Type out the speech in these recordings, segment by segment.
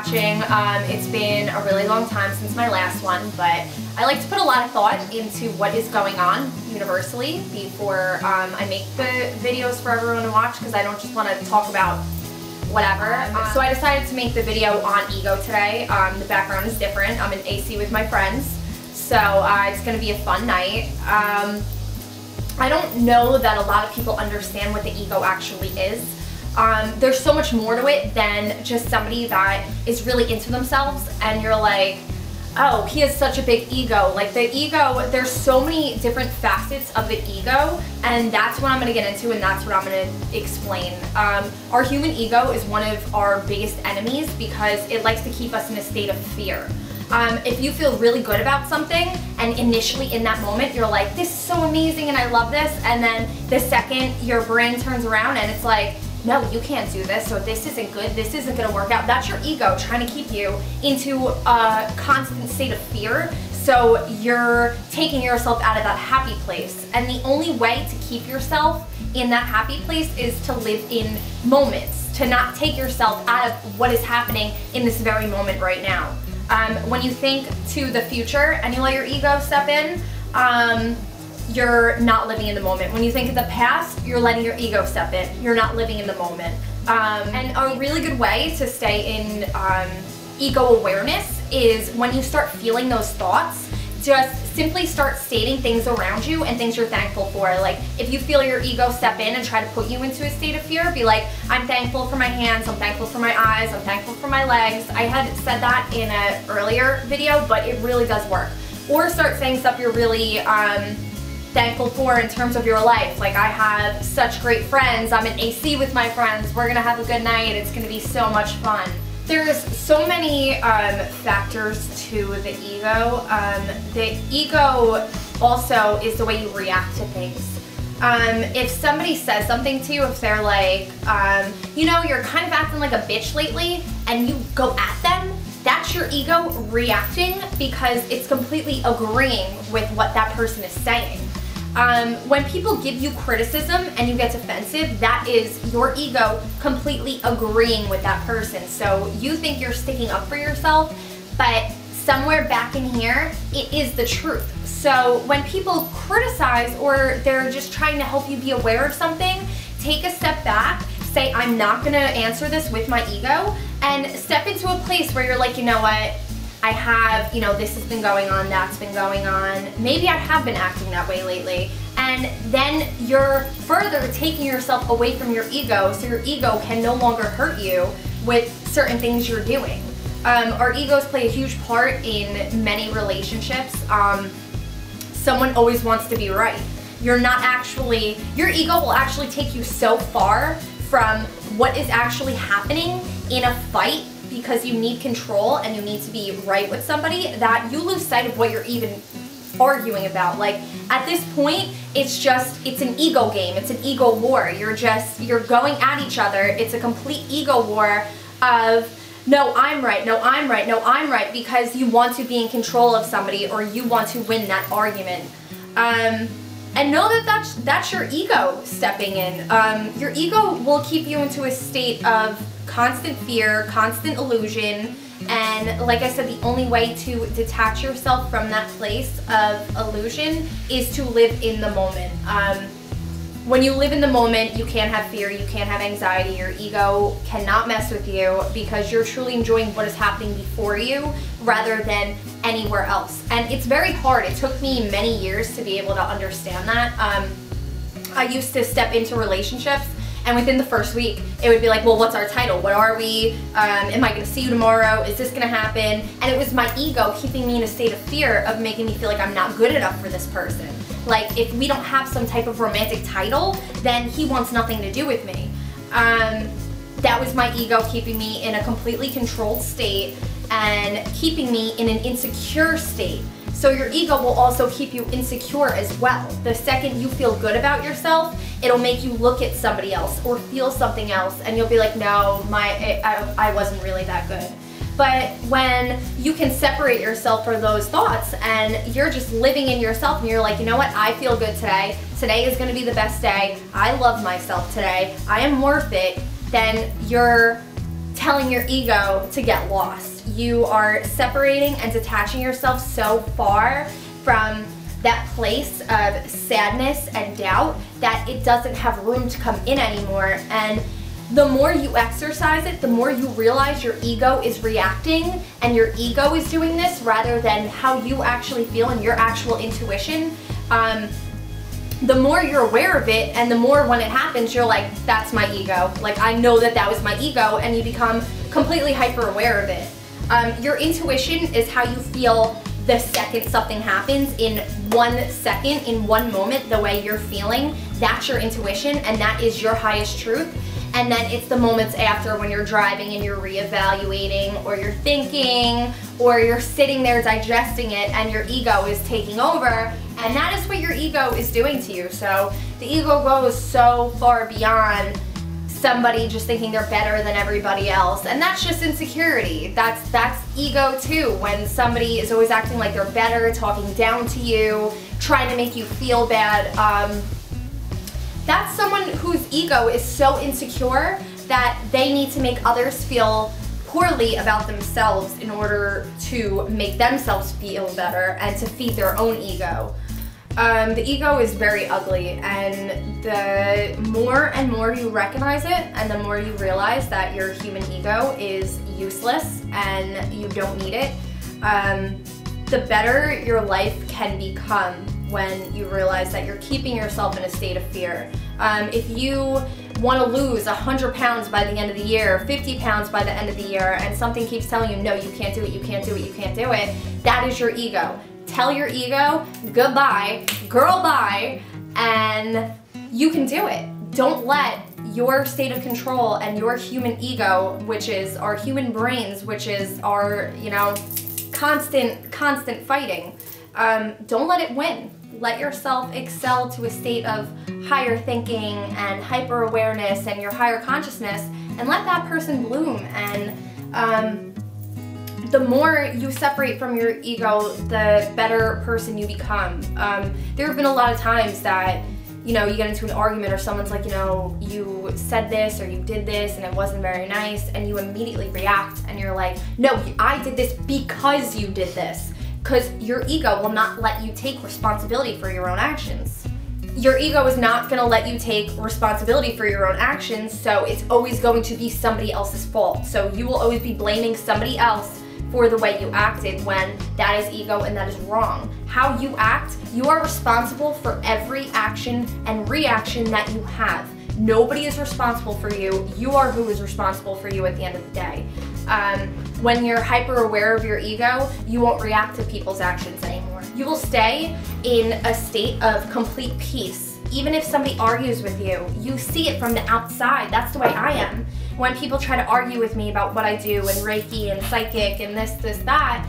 watching. It's been a really long time since my last one, but I like to put a lot of thought into what is going on universally before I make the videos for everyone to watch, because I don't just want to talk about whatever. So I decided to make the video on ego today. The background is different. I'm in AC with my friends, so it's going to be a fun night. I don't know that a lot of people understand what the ego actually is. There's so much more to it than just somebody that is really into themselves and you're like, oh, he has such a big ego. Like the ego, there's so many different facets of the ego, and that's what I'm going to get into, and that's what I'm going to explain. Our human ego is one of our biggest enemies because it likes to keep us in a state of fear. If you feel really good about something and initially in that moment you're like, this is so amazing and I love this, and then the second your brain turns around and it's like, no, you can't do this, so this isn't good, this isn't going to work out. That's your ego trying to keep you into a constant state of fear, so you're taking yourself out of that happy place. And the only way to keep yourself in that happy place is to live in moments, to not take yourself out of what is happening in this very moment right now. When you think to the future and you let your ego step in, you're not living in the moment. When you think of the past, you're letting your ego step in. You're not living in the moment. And a really good way to stay in ego awareness is when you start feeling those thoughts, just simply start stating things around you and things you're thankful for. Like if you feel your ego step in and try to put you into a state of fear, be like, I'm thankful for my hands, I'm thankful for my eyes, I'm thankful for my legs. I had said that in an earlier video, but it really does work. Or start saying stuff you're really thankful for in terms of your life. Like, I have such great friends, I'm in AC with my friends, we're gonna have a good night, it's gonna be so much fun. There's so many factors to the ego. The ego also is the way you react to things. If somebody says something to you, if they're like, you know, you're kind of acting like a bitch lately, and you go at them, that's your ego reacting because it's completely agreeing with what that person is saying. When people give you criticism and you get defensive, that is your ego completely agreeing with that person. So you think you're sticking up for yourself, but somewhere back in here, it is the truth. So when people criticize or they're just trying to help you be aware of something, take a step back, say, I'm not gonna answer this with my ego, and step into a place where you're like, you know what? I have, you know, this has been going on, that's been going on. Maybe I have been acting that way lately. And then you're further taking yourself away from your ego, so your ego can no longer hurt you with certain things you're doing. Our egos play a huge part in many relationships. Someone always wants to be right. You're not actually, your ego will actually take you so far from what is actually happening in a fight, because you need control and you need to be right with somebody, that you lose sight of what you're even arguing about. Like at this point, it's an ego game, it's an ego war. You're going at each other. It's a complete ego war of, no, I'm right, no, I'm right, no, I'm right, because you want to be in control of somebody or you want to win that argument. And know that that's your ego stepping in. Your ego will keep you into a state of constant fear, constant illusion, and like I said, the only way to detach yourself from that place of illusion is to live in the moment. When you live in the moment, you can't have fear, you can't have anxiety, your ego cannot mess with you because you're truly enjoying what is happening before you rather than anywhere else. And it's very hard. It took me many years to be able to understand that. I used to step into relationships, and within the first week, it would be like, well, what's our title? What are we? Am I gonna see you tomorrow? Is this gonna happen? And it was my ego keeping me in a state of fear of making me feel like I'm not good enough for this person. Like, if we don't have some type of romantic title, then he wants nothing to do with me. That was my ego keeping me in a completely controlled state and keeping me in an insecure state. So your ego will also keep you insecure as well. The second you feel good about yourself, it'll make you look at somebody else or feel something else, and you'll be like, no, I wasn't really that good. But when you can separate yourself from those thoughts and you're just living in yourself and you're like, you know what, I feel good today. Today is gonna be the best day. I love myself today. I am worth it. Then you're telling your ego to get lost. You are separating and detaching yourself so far from that place of sadness and doubt that it doesn't have room to come in anymore. And the more you exercise it, the more you realize your ego is reacting and your ego is doing this rather than how you actually feel and your actual intuition. The more you're aware of it, and the more when it happens, you're like, that's my ego. Like, I know that that was my ego, and you become completely hyper aware of it. Your intuition is how you feel the second something happens, in 1 second, in one moment, the way you're feeling. That's your intuition, and that is your highest truth. And then it's the moments after when you're driving and you're reevaluating, or you're thinking, or you're sitting there digesting it and your ego is taking over, and that is what your ego is doing to you. So the ego goes so far beyond somebody just thinking they're better than everybody else, and that's just insecurity. That's ego too, when somebody is always acting like they're better, talking down to you, trying to make you feel bad. That's someone whose ego is so insecure that they need to make others feel poorly about themselves in order to make themselves feel better and to feed their own ego. The ego is very ugly, and the more and more you recognize it and the more you realize that your human ego is useless and you don't need it, the better your life can become when you realize that you're keeping yourself in a state of fear. If you want to lose 100 pounds by the end of the year, 50 pounds by the end of the year, and something keeps telling you, no, you can't do it, you can't do it, you can't do it, that is your ego. Tell your ego, goodbye, girl bye, and you can do it. Don't let your state of control and your human ego, which is our human brains, which is our, constant fighting, don't let it win. Let yourself excel to a state of higher thinking and hyper awareness and your higher consciousness, and let that person bloom. And the more you separate from your ego, the better person you become. There have been a lot of times that you get into an argument, or someone's like, you said this or you did this and it wasn't very nice, and you immediately react and you're like, no, I did this because you did this. Because your ego will not let you take responsibility for your own actions. Your ego is not going to let you take responsibility for your own actions, so it's always going to be somebody else's fault. So you will always be blaming somebody else for the way you acted, when that is ego and that is wrong. How you act, you are responsible for every action and reaction that you have. Nobody is responsible for you. You are who is responsible for you at the end of the day. When you're hyper aware of your ego, you won't react to people's actions anymore. You will stay in a state of complete peace. Even if somebody argues with you, you see it from the outside. That's the way I am. When people try to argue with me about what I do and Reiki and psychic and this, that,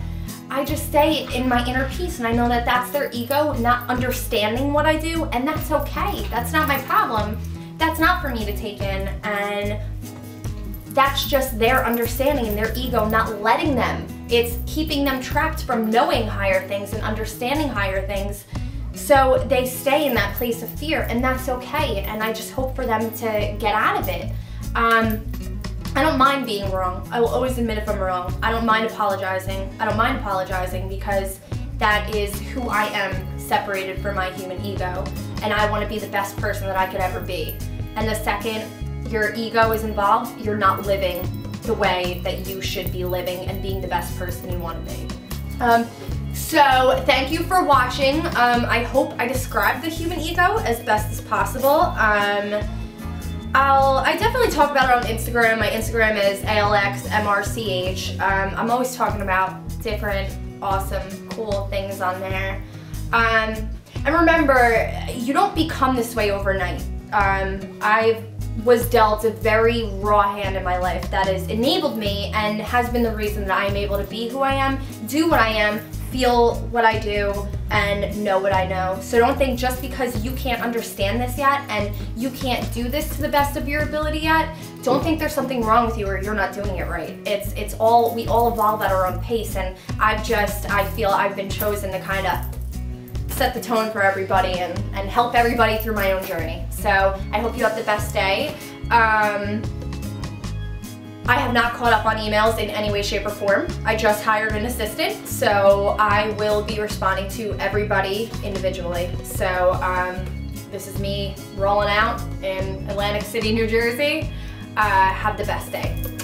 I just stay in my inner peace, and I know that that's their ego not understanding what I do, and that's okay. That's not my problem. That's not for me to take in, and that's just their understanding and their ego not letting them. It's keeping them trapped from knowing higher things and understanding higher things. So they stay in that place of fear, and that's okay. And I just hope for them to get out of it. I don't mind being wrong. I will always admit if I'm wrong. I don't mind apologizing. I don't mind apologizing because that is who I am, separated from my human ego. And I want to be the best person that I could ever be. And the second your ego is involved, you're not living the way that you should be living and being the best person you want to be. So thank you for watching. I hope I described the human ego as best as possible. I definitely talk about it on Instagram. My Instagram is ALXMRCH. I'm always talking about different awesome, cool things on there. And remember, you don't become this way overnight. I was dealt a very raw hand in my life that has enabled me and has been the reason that I am able to be who I am, do what I am, feel what I do, and know what I know. So don't think just because you can't understand this yet and you can't do this to the best of your ability yet, don't think there's something wrong with you or you're not doing it right. We all evolve at our own pace, and I feel I've been chosen to kind of set the tone for everybody and help everybody through my own journey. So I hope you have the best day. I have not caught up on emails in any way, shape, or form. I just hired an assistant, so I will be responding to everybody individually. So this is me rolling out in Atlantic City, New Jersey. Have the best day.